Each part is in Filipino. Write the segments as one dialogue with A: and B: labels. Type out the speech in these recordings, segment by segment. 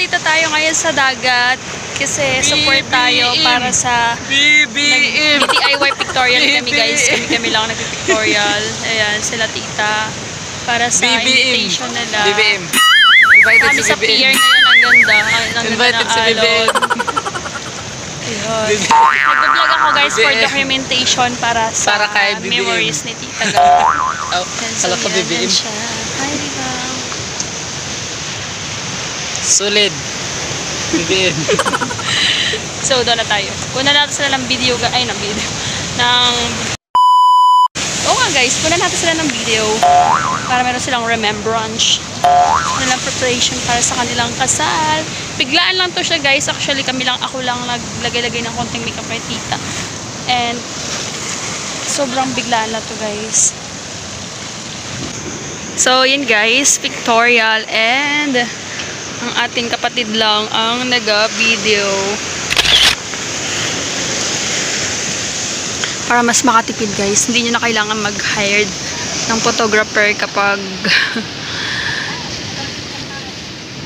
A: nandito tayo ngayon sa dagat kasi support tayo para sa DIY pictorial kami guys. Kami lang nag-pictorial. Ayan, sila tita. Para sa invitation nila.
B: BBM.
A: Kami sa pier ngayon, ang ganda. Ang ganda ng alon. Ayun. Nag-vlog ako guys for documentation para sa memories ni tita.
B: Kala ko BBM.
A: Hi, diba?
B: Solid. BBM.
A: So, doon na tayo. Kuna natin sila ng video. Ay, ng video. Oo nga guys, kuna natin sila ng video. Para meron silang remembrance. Kanilang preparation para sa kanilang kasal. Biglaan lang to siya guys. Actually, ako lang naglagay-lagay ng konting makeup kay tita. And, sobrang biglaan lang to guys. So, yun guys, pictorial and ang ating kapatid lang ang naga-video. Para mas makatipid guys, hindi nyo na kailangan mag-hired ng photographer kapag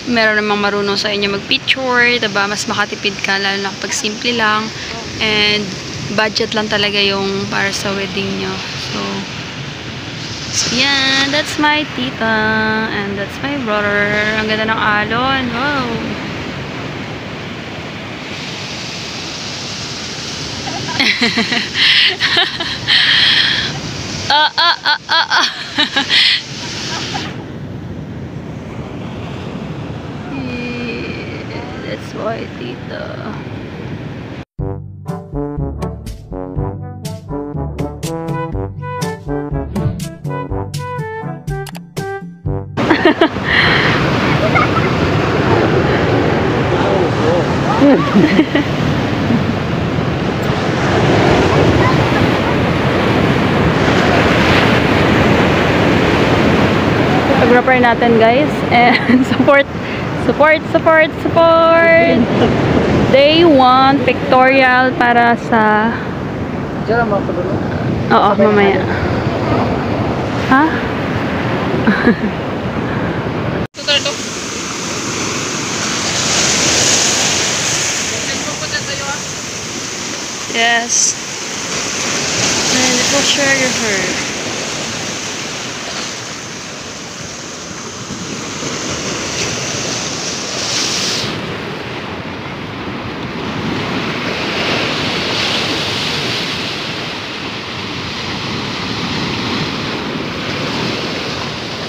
A: meron namang marunong sa inyo mag-picture, diba? Mas makatipid ka, lalo na kapag simple lang. And budget lang talaga yung para sa wedding nyo. So yeah, that's my tita and that's my brother. Ang ganda ng alon. Wow. That's my tita. Photographer natin guys, and support day 1 pictorial para sa oo, mamaya ha? Yes. And it will share her.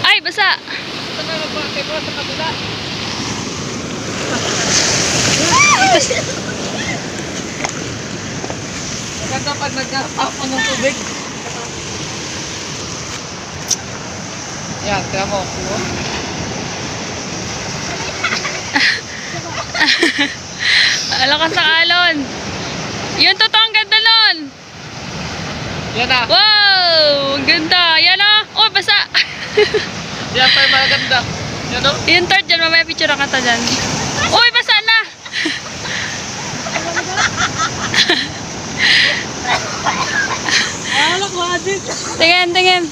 A: Ay, basa!
B: Maganda pag nagkapapon ng tubig. Yan, tira mo.
A: Alam ka sa alon. Yun, totoo, ang ganda nun.
B: Yan na.
A: Wow! Ang ganda. Yan o. Oh, basa.
B: Yan pa yung maganda. Yan o.
A: Yung third dyan, mamaya picture ka ta dyan. Uy, basa na. Tingin.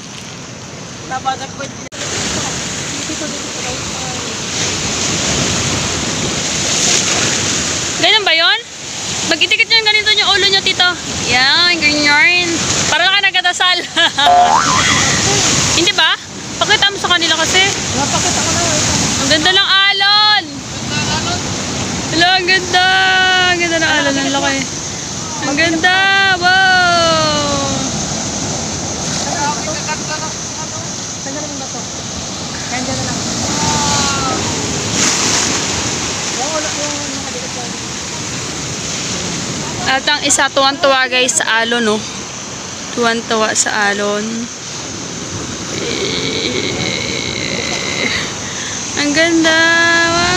A: Ganyan ba yun? Mag-itikit nyo yung ganito yung ulo nyo, tito. Yan, ganyan. Para lang ka nagkadasal. Hindi ba? Pakita mo sa kanila kasi.
B: Napakita ko na.
A: Ang ganda ng alon. Hello, ang ganda. Ang ganda ng alon. Ang laki. Ang ganda. Wow. At ang isa, tuwan-tuwa guys sa alon, no? Tuwan-tuwa sa alon. Ang ganda! Wow!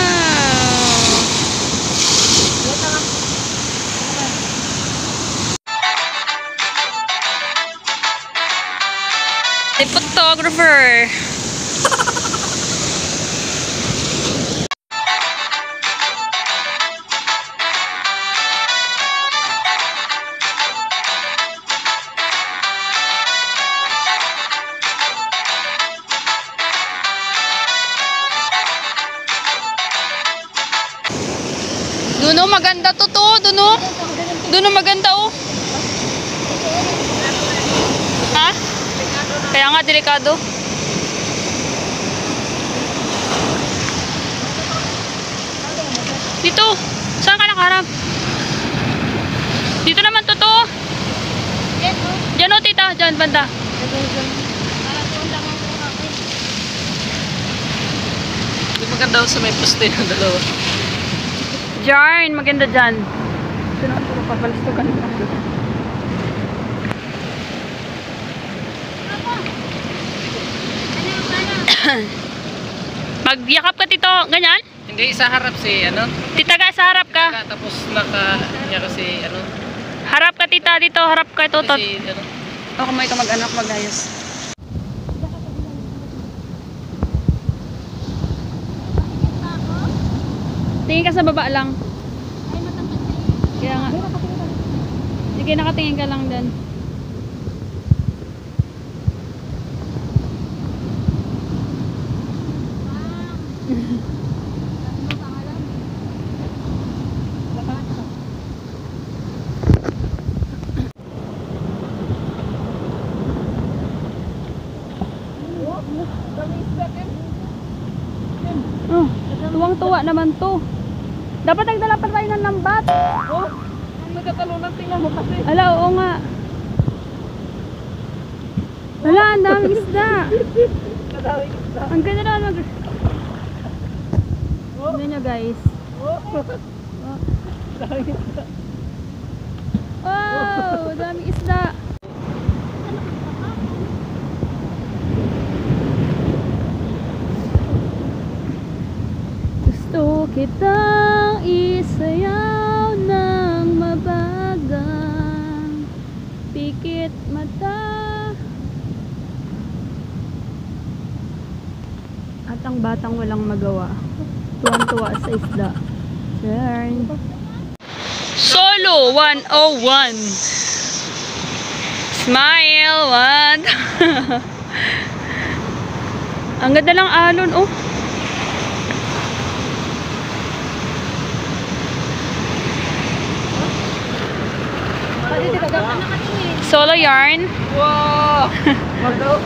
A: The photographer! Duno, maganda to. Duno. Duno, maganda oh. Ha? Kaya nga, delikado. Dito. Saan ka nakaharap? Dito naman to. Diyan o, tita. Diyan, banda.
B: Hindi maganda sa may poste ng dalawa.
A: Diyan, maganda dyan. Ito na, puro papalistugan. Magyakap ka, tito. Ganyan?
B: Hindi, sa harap si ano.
A: Tita, sa harap ka.
B: Tapos niya kasi ano.
A: Harap ka, tita. Dito, harap ka. Ito, tot.
B: Si ano.
A: O, kumain ka mag-anak, mag-ayos. Tingin ka sa baba lang. Kaya nga. Sige, nakatingin ka lang dyan. Oh, tuwang-tuwa naman to. Dapat nagdala pa tayo ng lambat.
B: Oh, nagkatalunan, tingnan mo kasi.
A: Ala, oo nga. Wala, ang daming isda. Ang ganda na mag... Tignan nyo guys. Wow, daming isda. Gusto kitang isayaw ng mabagang pikit mata. At ang batang walang magawa. Tuwan-tuwa sa isda. Turn. Solo 101. Smile 1. Ang ganda ng alon, oh. Solo yarn.
B: Wow! Maganda.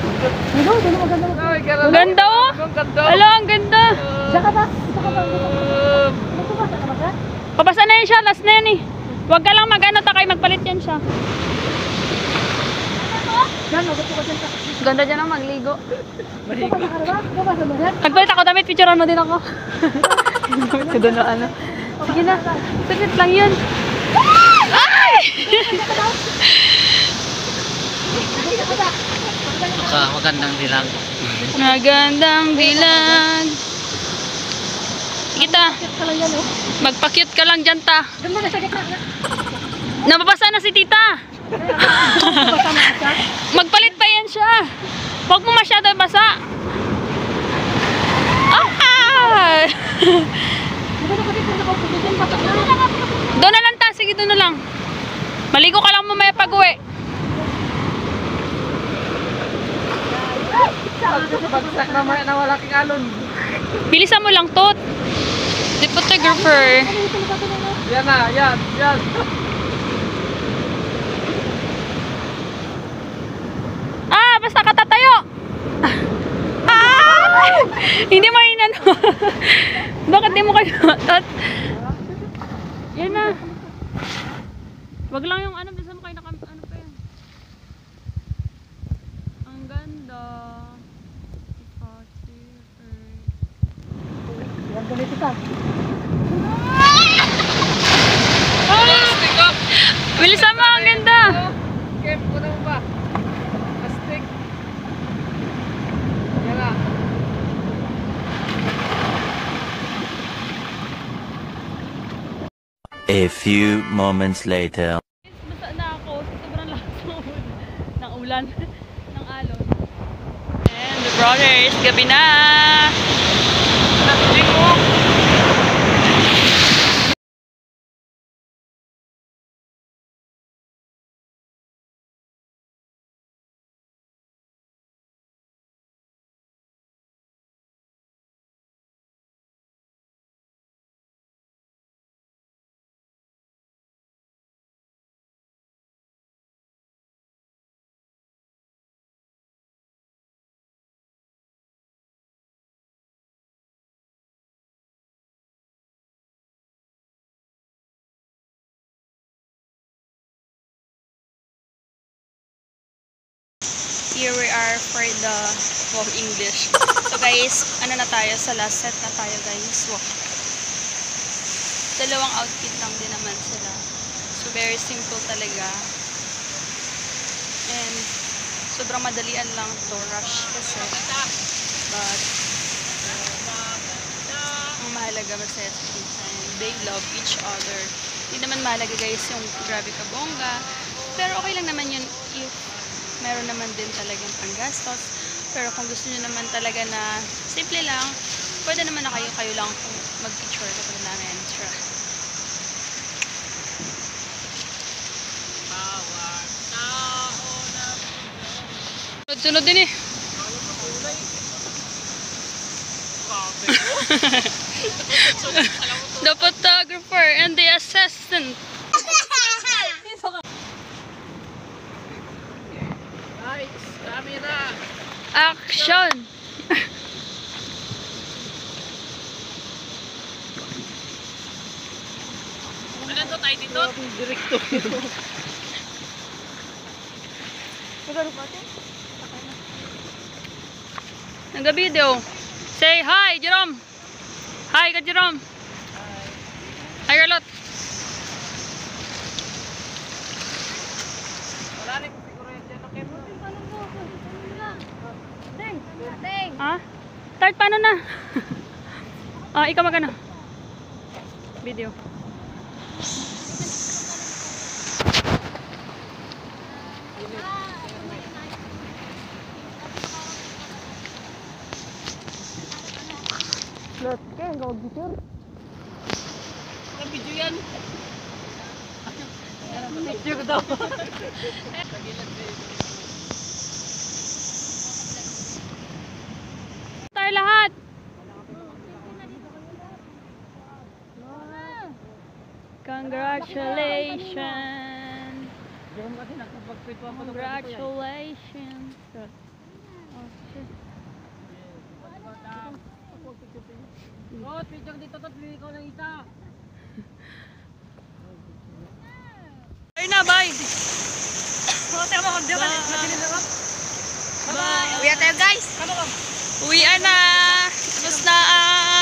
A: Ganda, oh. Ala, ang ganda. Papasa na yan siya. Last na yan eh. Huwag ka lang mag-ano, takay. Magpalit yan siya. Ganda dyan ang magligo. Nagpalit ako damit. Picture ano din ako. Sige na, ano. Sige na. Saglit lang yun. Ay!
B: Magandang dilag.
A: Magandang dilag. Kita. Magpa-cute ka lang dyan, ta. Nababasa na si tita. Magpalit pa yan siya. Huwag mo masyado basa. Ah! Doon na lang, ta. Sige, doon na lang. Maligo ka lang mamaya pag-uwi.
B: Bagsak naman na walaking alon.
A: Bilisan mo lang, tot. The photographer.
B: Yan na, yan.
A: Ah, basta katatayo. Ah! Hindi mo inano. Bakit di mo kayo, tot? Yan na. Wag lang yung ano, bisa mo kayo ano pa yan. Ang ganda. Bilisan mo, ang ganda.
B: Camp ko na ba? Astig. Yan na.
C: A few moments later.
A: Basta na ako sa sobrang lakas ng ulan, ng alon. And the brothers, gabi na.
B: Hindi ko.
A: here we are for the English. So guys, ano na tayo? Sa last set na tayo guys. Wow. Dalawang outfit lang din naman sila. So very simple talaga. And sobrang madalian lang to rush kasi. But ang mahalaga masaya sa time. They love each other. Hindi naman mahalaga guys yung grabe ka bongga. Pero okay lang naman yun if meron naman din talagang panggastos. Pero kung gusto nyo naman talaga na simple lang, pwede naman na kayo lang kung mag-picture kapag namin. Sure. Sunod din eh. The photographer and the assistant.
B: Nice! Camera!
A: Action!
B: Ano to tayo dito? Direkto.
A: Nag-video. Say hi, Jerome. Hi, ka Jerome. Hi, Carlot.
B: Wala rin siguro yan dyan. Okay mo?
A: Ha? Start paano na? Ikaw magano? Video. Lot ke, gawag picture.
B: Ang video yan. Picture daw.
A: Tayo lahat. Congratulations. Congratulations.
B: Oh, picture dito to, pili ko ng isa.
A: Ayun na, bye. Bye.
B: Uwi tayo guys.
A: Uwian na. Tapos na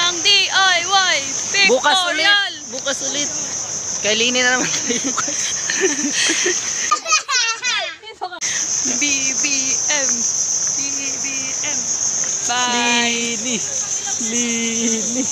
A: ang DIY pictorial.
B: Bukas ulit. Kay Lini na naman tayo bukas.
A: BBM. BBM. Bye.
B: Lini.